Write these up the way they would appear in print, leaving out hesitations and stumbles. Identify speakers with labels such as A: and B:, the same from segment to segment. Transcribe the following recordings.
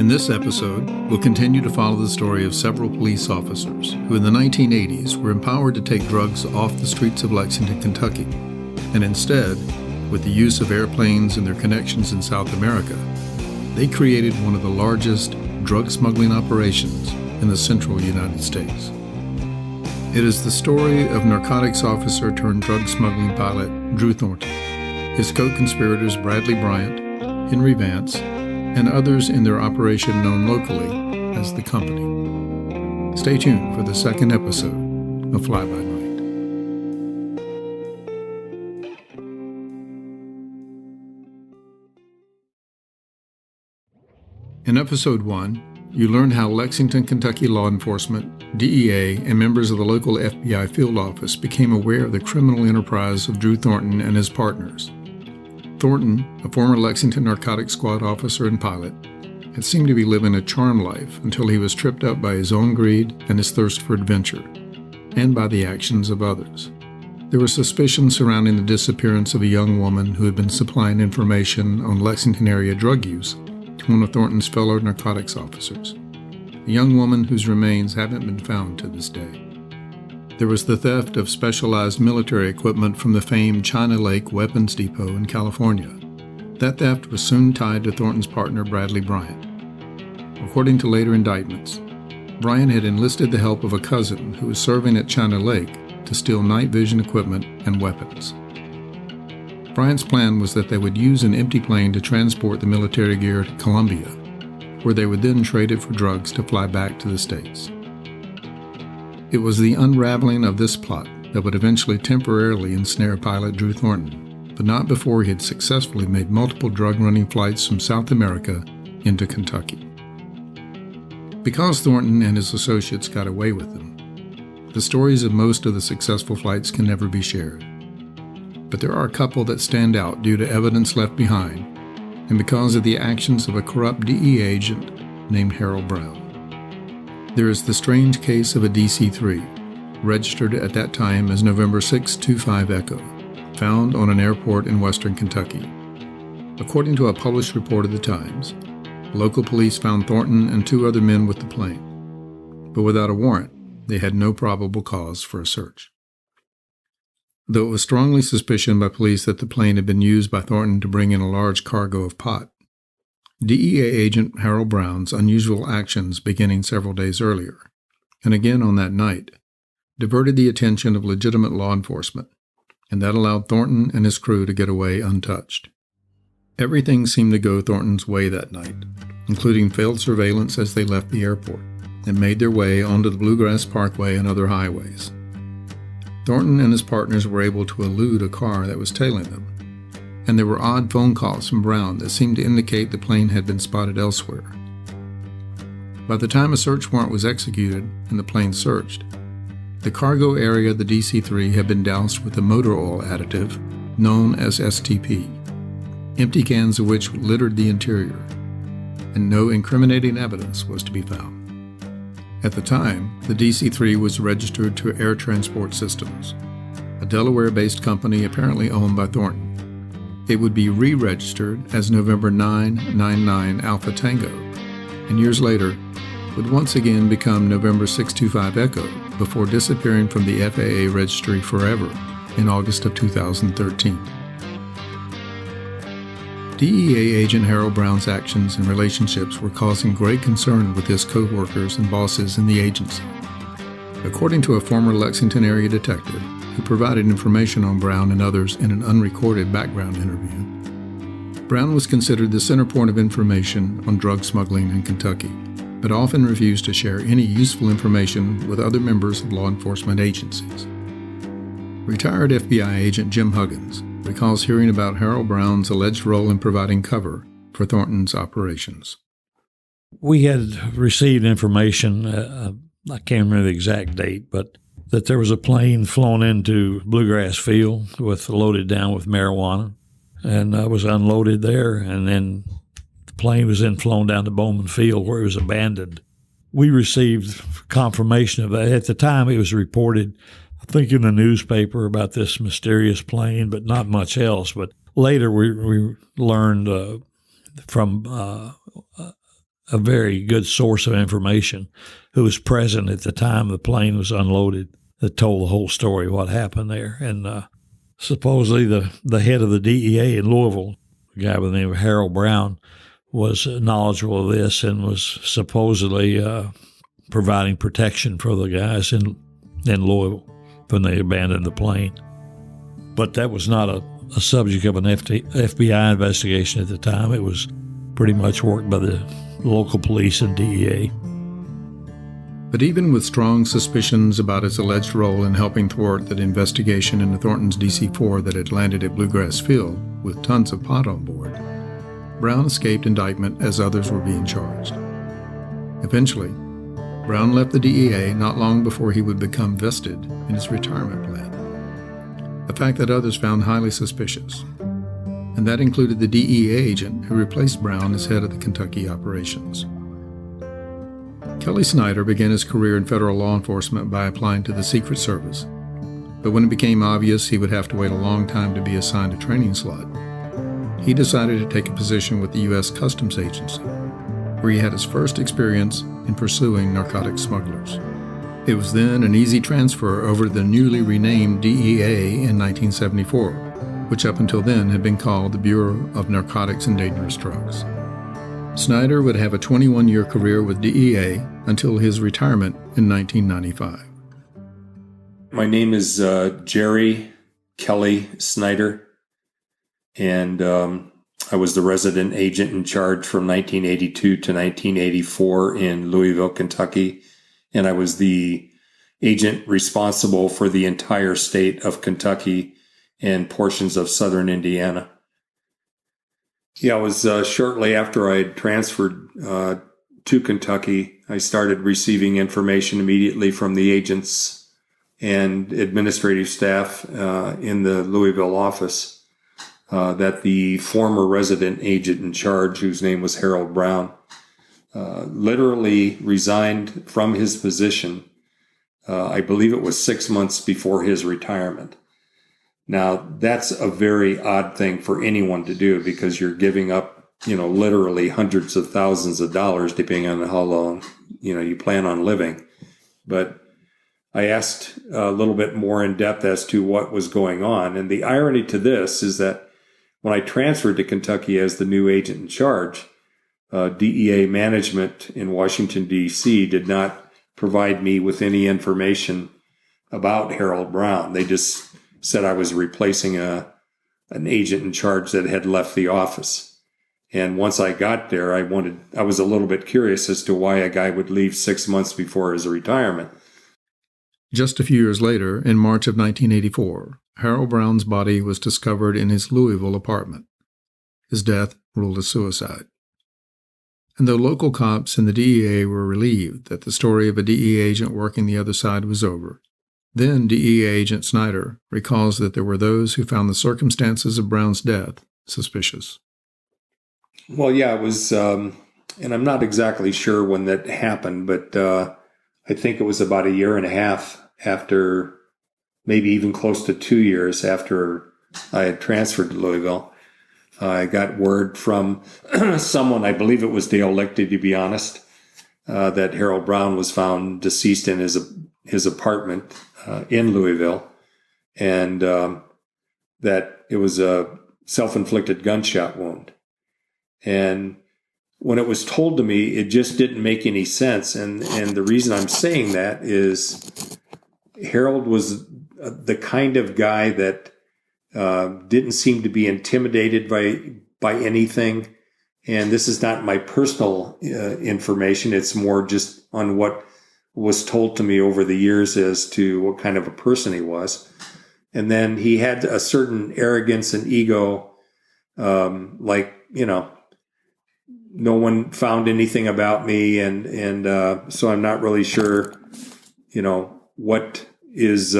A: In this episode, we'll continue to follow the story of several police officers who in the 1980s were empowered to take drugs off the streets of Lexington, Kentucky, and instead, with the use of airplanes and their connections in South America, they created one of the largest drug smuggling operations in the central United States. It is the story of narcotics officer turned drug smuggling pilot Drew Thornton, his co-conspirators Bradley Bryant, Henry Vance, and others in their operation known locally as the Company. Stay tuned for the second episode of Fly By Night. In episode 1, you learned how Lexington, Kentucky law enforcement, DEA, and members of the local FBI field office became aware of the criminal enterprise of Drew Thornton and his partners. Thornton, a former Lexington Narcotics Squad officer and pilot, had seemed to be living a charmed life until he was tripped up by his own greed and his thirst for adventure, and by the actions of others. There was suspicion surrounding the disappearance of a young woman who had been supplying information on Lexington area drug use to one of Thornton's fellow narcotics officers, a young woman whose remains haven't been found to this day. There was the theft of specialized military equipment from the famed China Lake Weapons Depot in California. That theft was soon tied to Thornton's partner Bradley Bryant. According to later indictments, Bryant had enlisted the help of a cousin who was serving at China Lake to steal night vision equipment and weapons. Bryant's plan was that they would use an empty plane to transport the military gear to Colombia, where they would then trade it for drugs to fly back to the States. It was the unraveling of this plot that would eventually temporarily ensnare pilot Drew Thornton, but not before he had successfully made multiple drug-running flights from South America into Kentucky. Because Thornton and his associates got away with them, the stories of most of the successful flights can never be shared. But there are a couple that stand out due to evidence left behind, and because of the actions of a corrupt DEA agent named Harold Brown. There is the strange case of a DC-3, registered at that time as November 625 Echo, found on an airport in western Kentucky. According to a published report of the Times, local police found Thornton and two other men with the plane, but without a warrant, they had no probable cause for a search. Though it was strongly suspicioned by police that the plane had been used by Thornton to bring in a large cargo of pot, DEA agent Harold Brown's unusual actions beginning several days earlier, and again on that night, diverted the attention of legitimate law enforcement, and that allowed Thornton and his crew to get away untouched. Everything seemed to go Thornton's way that night, including failed surveillance as they left the airport and made their way onto the Bluegrass Parkway and other highways. Thornton and his partners were able to elude a car that was tailing them, and there were odd phone calls from Brown that seemed to indicate the plane had been spotted elsewhere. By the time a search warrant was executed and the plane searched, the cargo area of the DC-3 had been doused with a motor oil additive known as STP, empty cans of which littered the interior, and no incriminating evidence was to be found. At the time, the DC-3 was registered to Air Transport Systems, a Delaware-based company apparently owned by Thornton. It would be re-registered as November 999 Alpha Tango, and years later would once again become November 625 Echo before disappearing from the FAA registry forever in August of 2013. DEA agent Harold Brown's actions and relationships were causing great concern with his co-workers and bosses in the agency. According to a former Lexington area detective who provided information on Brown and others in an unrecorded background interview, Brown was considered the center point of information on drug smuggling in Kentucky, but often refused to share any useful information with other members of law enforcement agencies. Retired FBI agent Jim Huggins recalls hearing about Harold Brown's alleged role in providing cover for Thornton's operations.
B: We had received information, I can't remember the exact date, but that there was a plane flown into Bluegrass Field loaded down with marijuana, and was unloaded there, and then the plane was then flown down to Bowman Field where it was abandoned. We received confirmation of that. At the time, it was reported, I think, in the newspaper about this mysterious plane, but not much else. But later we learned from a very good source of information who was present at the time the plane was unloaded that told the whole story, what happened there. And supposedly the head of the DEA in Louisville, a guy by the name of Harold Brown, was knowledgeable of this and was supposedly providing protection for the guys in Louisville when they abandoned the plane. But that was not a subject of an FBI investigation at the time. It was pretty much worked by the local police and DEA.
A: But even with strong suspicions about his alleged role in helping thwart that investigation into Thornton's DC-4 that had landed at Bluegrass Field with tons of pot on board, Brown escaped indictment as others were being charged. Eventually, Brown left the DEA not long before he would become vested in his retirement plan, a fact that others found highly suspicious. And that included the DEA agent who replaced Brown as head of the Kentucky operations. Kelly Snyder began his career in federal law enforcement by applying to the Secret Service. But when it became obvious he would have to wait a long time to be assigned a training slot, he decided to take a position with the U.S. Customs Agency, where he had his first experience in pursuing narcotics smugglers. It was then an easy transfer over to the newly renamed DEA in 1974, which up until then had been called the Bureau of Narcotics and Dangerous Drugs. Snyder would have a 21-year career with DEA until his retirement in 1995.
C: My name is Jerry Kelly Snyder, and I was the resident agent in charge from 1982 to 1984 in Louisville, Kentucky, and I was the agent responsible for the entire state of Kentucky and portions of southern Indiana. Yeah, it was shortly after I had transferred to Kentucky, I started receiving information immediately from the agents and administrative staff in the Louisville office that the former resident agent in charge, whose name was Harold Brown, literally resigned from his position. I believe it was 6 months before his retirement. Now, that's a very odd thing for anyone to do because you're giving up, literally hundreds of thousands of dollars, depending on how long, you plan on living. But I asked a little bit more in depth as to what was going on. And the irony to this is that when I transferred to Kentucky as the new agent in charge, DEA management in Washington, D.C. did not provide me with any information about Harold Brown. They just said I was replacing an agent in charge that had left the office. And once I got there, I was a little bit curious as to why a guy would leave 6 months before his retirement.
A: Just a few years later, in March of 1984, Harold Brown's body was discovered in his Louisville apartment. His death ruled as suicide. And though local cops and the DEA were relieved that the story of a DEA agent working the other side was over, then DEA agent Snyder recalls that there were those who found the circumstances of Brown's death suspicious.
C: Well, yeah, it was, and I'm not exactly sure when that happened, but I think it was about a year and a half after, maybe even close to 2 years after I had transferred to Louisville. I got word from someone, I believe it was Dale Lichty, to be honest, that Harold Brown was found deceased in his apartment in Louisville, and that it was a self-inflicted gunshot wound. And when it was told to me, it just didn't make any sense. And the reason I'm saying that is Harold was the kind of guy that didn't seem to be intimidated by anything. And this is not my personal information. It's more just on what was told to me over the years as to what kind of a person he was. And then he had a certain arrogance and ego, no one found anything about me. And so I'm not really sure, what is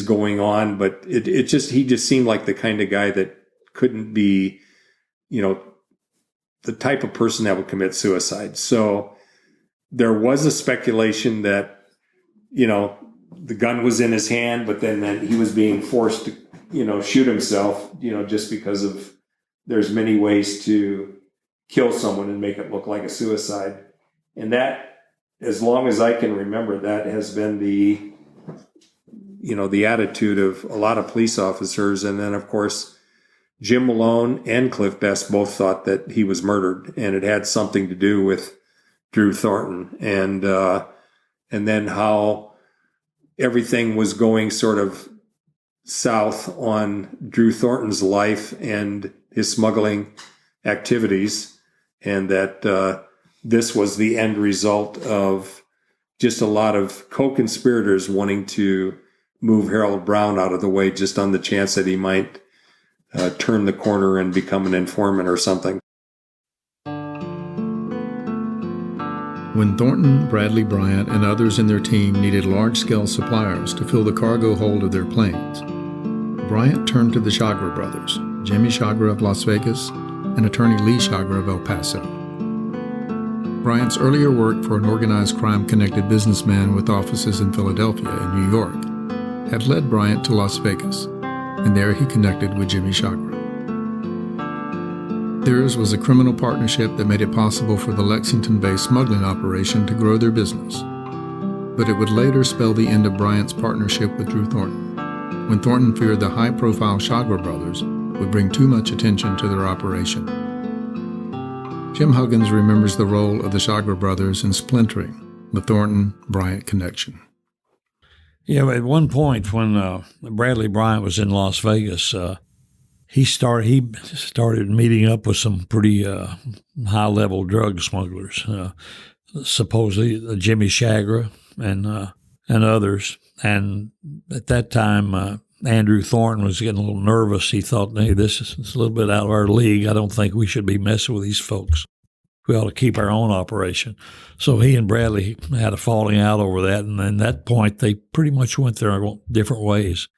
C: going on, but he just seemed like the kind of guy that couldn't be, the type of person that would commit suicide. So there was a speculation that, the gun was in his hand, but then he was being forced to, shoot himself, just because of there's many ways to kill someone and make it look like a suicide. And that, as long as I can remember, that has been the attitude of a lot of police officers. And then, of course, Jim Malone and Cliff Best both thought that he was murdered, and it had something to do with Drew Thornton. And then how everything was going sort of south on Drew Thornton's life and his smuggling activities, and that this was the end result of just a lot of co-conspirators wanting to move Harold Brown out of the way just on the chance that he might turn the corner and become an informant or something.
A: When Thornton, Bradley Bryant, and others in their team needed large-scale suppliers to fill the cargo hold of their planes, Bryant turned to the Smuggler brothers, Jimmy Smuggler of Las Vegas and attorney Lee Smuggler of El Paso. Bryant's earlier work for an organized crime-connected businessman with offices in Philadelphia and New York had led Bryant to Las Vegas, and there he connected with Jimmy Smuggler. Theirs was a criminal partnership that made it possible for the Lexington-based smuggling operation to grow their business. But it would later spell the end of Bryant's partnership with Drew Thornton, when Thornton feared the high-profile Smuggler brothers would bring too much attention to their operation. Jim Huggins remembers the role of the Smuggler brothers in splintering the Thornton-Bryant connection.
B: Yeah, at one point when Bradley Bryant was in Las Vegas, he started meeting up with some pretty high-level drug smugglers, supposedly Jimmy Smuggler and others. And at that time, Andrew Thornton was getting a little nervous. He thought, hey, this is a little bit out of our league. I don't think we should be messing with these folks. We ought to keep our own operation. So he and Bradley had a falling out over that, and at that point, they pretty much went their different ways.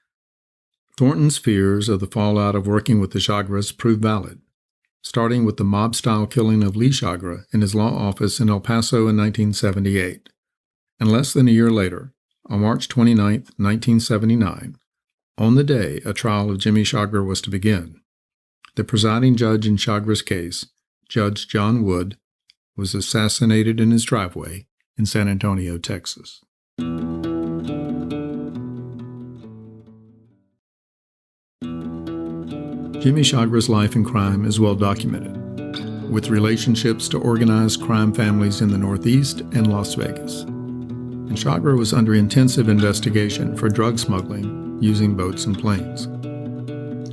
A: Thornton's fears of the fallout of working with the Smugglers proved valid, starting with the mob-style killing of Lee Smuggler in his law office in El Paso in 1978. And less than a year later, on March 29, 1979, on the day a trial of Jimmy Smuggler was to begin, the presiding judge in Smuggler's case, Judge John Wood, was assassinated in his driveway in San Antonio, Texas. Jimmy Smuggler's life and crime is well documented, with relationships to organized crime families in the Northeast and Las Vegas. And Smuggler was under intensive investigation for drug smuggling using boats and planes.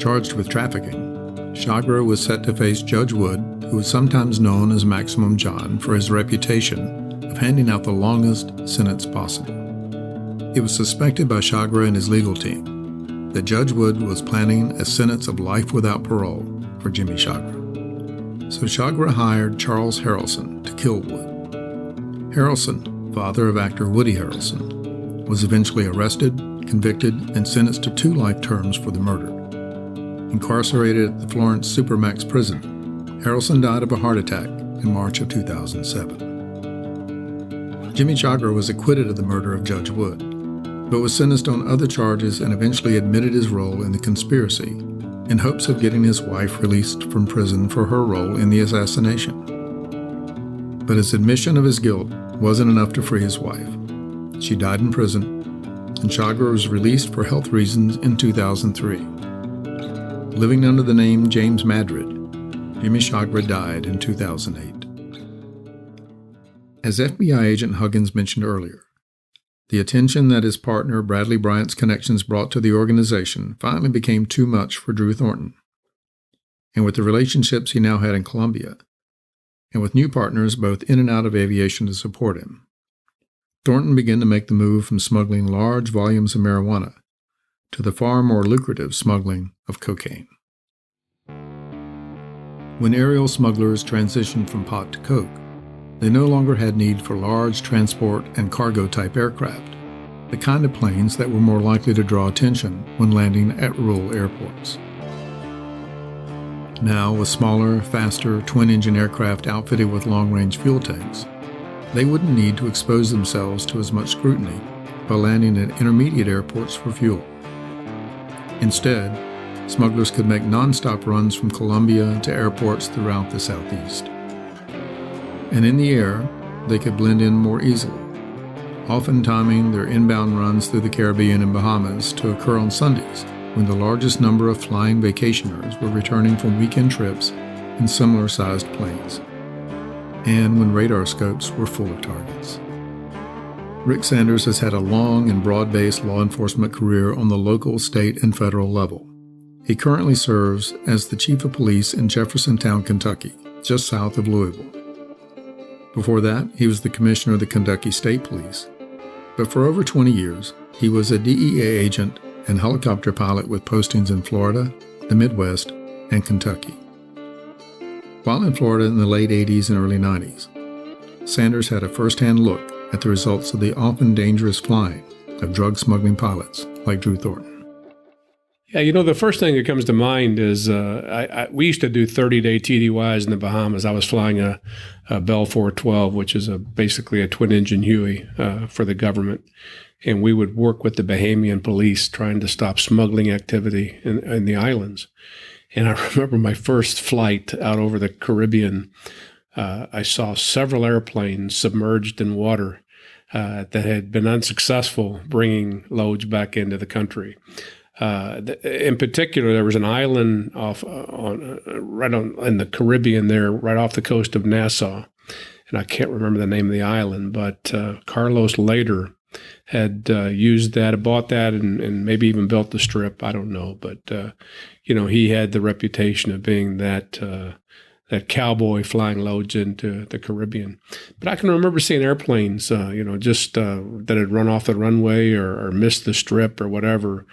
A: Charged with trafficking, Smuggler was set to face Judge Wood, who was sometimes known as Maximum John for his reputation of handing out the longest sentence possible. It was suspected by Smuggler and his legal team that Judge Wood was planning a sentence of life without parole for Jimmy Smuggler. So Smuggler hired Charles Harrelson to kill Wood. Harrelson, father of actor Woody Harrelson, was eventually arrested, convicted, and sentenced to 2 life terms for the murder. Incarcerated at the Florence Supermax prison, Harrelson died of a heart attack in March of 2007. Jimmy Smuggler was acquitted of the murder of Judge Wood, but was sentenced on other charges and eventually admitted his role in the conspiracy in hopes of getting his wife released from prison for her role in the assassination. But his admission of his guilt wasn't enough to free his wife. She died in prison, and Smuggler was released for health reasons in 2003. Living under the name James Madrid, Jimmy Smuggler died in 2008. As FBI agent Huggins mentioned earlier, the attention that his partner Bradley Bryant's connections brought to the organization finally became too much for Drew Thornton. And with the relationships he now had in Colombia, and with new partners both in and out of aviation to support him, Thornton began to make the move from smuggling large volumes of marijuana to the far more lucrative smuggling of cocaine. When aerial smugglers transitioned from pot to coke, they no longer had need for large transport and cargo-type aircraft, the kind of planes that were more likely to draw attention when landing at rural airports. Now, with smaller, faster, twin-engine aircraft outfitted with long-range fuel tanks, they wouldn't need to expose themselves to as much scrutiny by landing at intermediate airports for fuel. Instead, smugglers could make non-stop runs from Colombia to airports throughout the Southeast. And in the air, they could blend in more easily, often timing their inbound runs through the Caribbean and Bahamas to occur on Sundays, when the largest number of flying vacationers were returning from weekend trips in similar-sized planes, and when radar scopes were full of targets. Rick Sanders has had a long and broad-based law enforcement career on the local, state, and federal level. He currently serves as the Chief of Police in Jeffersontown, Kentucky, just south of Louisville. Before that, he was the Commissioner of the Kentucky State Police. But for over 20 years, he was a DEA agent and helicopter pilot with postings in Florida, the Midwest, and Kentucky. While in Florida in the late 80s and early 90s, Sanders had a first-hand look at the results of the often dangerous flying of drug smuggling pilots like Drew Thornton.
D: Yeah, the first thing that comes to mind is we used to do 30-day TDYs in the Bahamas. I was flying a Bell 412, which is basically a twin-engine Huey for the government. And we would work with the Bahamian police trying to stop smuggling activity in the islands. And I remember my first flight out over the Caribbean, I saw several airplanes submerged in water that had been unsuccessful bringing loads back into the country. In particular, there was an island in the Caribbean there, right off the coast of Nassau, and I can't remember the name of the island, but Carlos later had used that, bought that, and maybe even built the strip. I don't know, but he had the reputation of being that cowboy flying loads into the Caribbean. But I can remember seeing airplanes, that had run off the runway or missed the strip or whatever,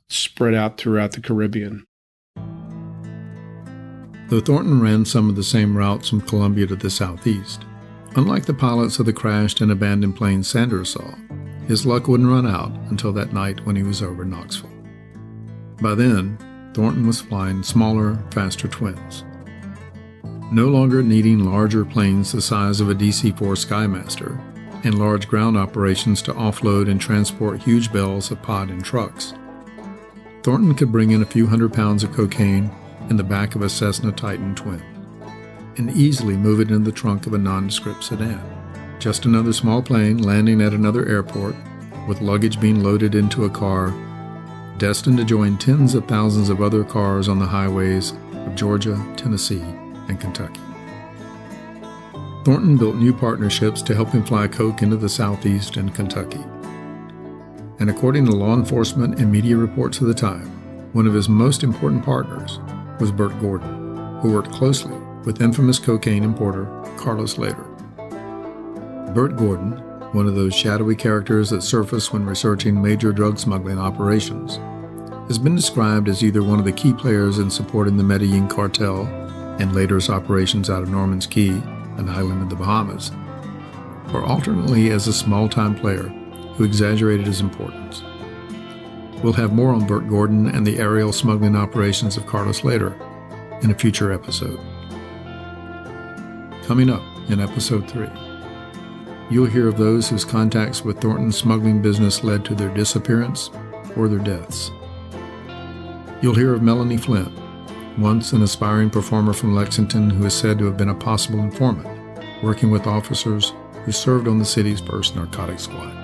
D: spread out throughout the Caribbean.
A: Though Thornton ran some of the same routes from Colombia to the southeast, unlike the pilots of the crashed and abandoned plane Sanders saw, his luck wouldn't run out until that night when he was over Knoxville. By then, Thornton was flying smaller, faster twins. No longer needing larger planes the size of a DC-4 Skymaster and large ground operations to offload and transport huge bales of pod in trucks, Thornton could bring in a few hundred pounds of cocaine in the back of a Cessna Titan twin and easily move it in the trunk of a nondescript sedan. Just another small plane landing at another airport with luggage being loaded into a car destined to join tens of thousands of other cars on the highways of Georgia, Tennessee, and Kentucky. Thornton built new partnerships to help him fly coke into the Southeast and Kentucky. And according to law enforcement and media reports of the time, one of his most important partners was Burt Gordon, who worked closely with infamous cocaine importer Carlos Lader. Burt Gordon, one of those shadowy characters that surface when researching major drug smuggling operations, has been described as either one of the key players in supporting the Medellin cartel and Lader's operations out of Norman's Key, an island in the Bahamas, or alternately as a small-time player who exaggerated his importance. We'll have more on Burt Gordon and the aerial smuggling operations of Carlos Lader in a future episode. Coming up in Episode 3, you'll hear of those whose contacts with Thornton's smuggling business led to their disappearance or their deaths. You'll hear of Melanie Flint, once an aspiring performer from Lexington who is said to have been a possible informant, working with officers who served on the city's first narcotics squad.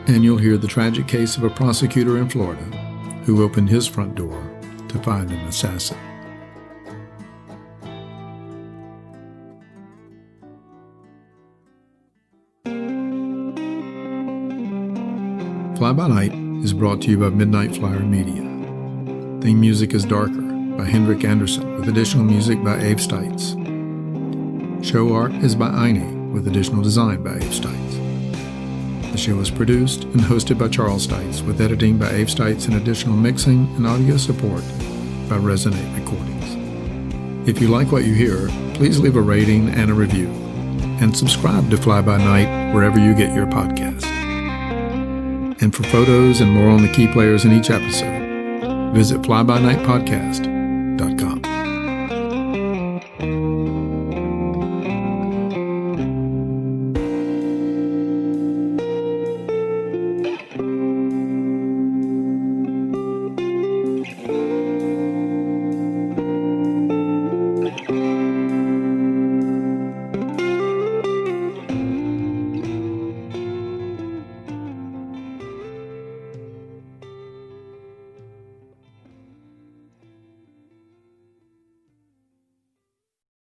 A: And you'll hear the tragic case of a prosecutor in Florida who opened his front door to find an assassin. Fly By Night is brought to you by Midnight Flyer Media. Theme music is Darker by Hendrik Anderson with additional music by Abe Stites. Show art is by Eine with additional design by Abe Stites. The show is produced and hosted by Charles Stites with editing by Abe Stites and additional mixing and audio support by Resonate Recordings. If you like what you hear, please leave a rating and a review and subscribe to Fly By Night wherever you get your podcasts. And for photos and more on the key players in each episode, visit flybynightpodcast.com.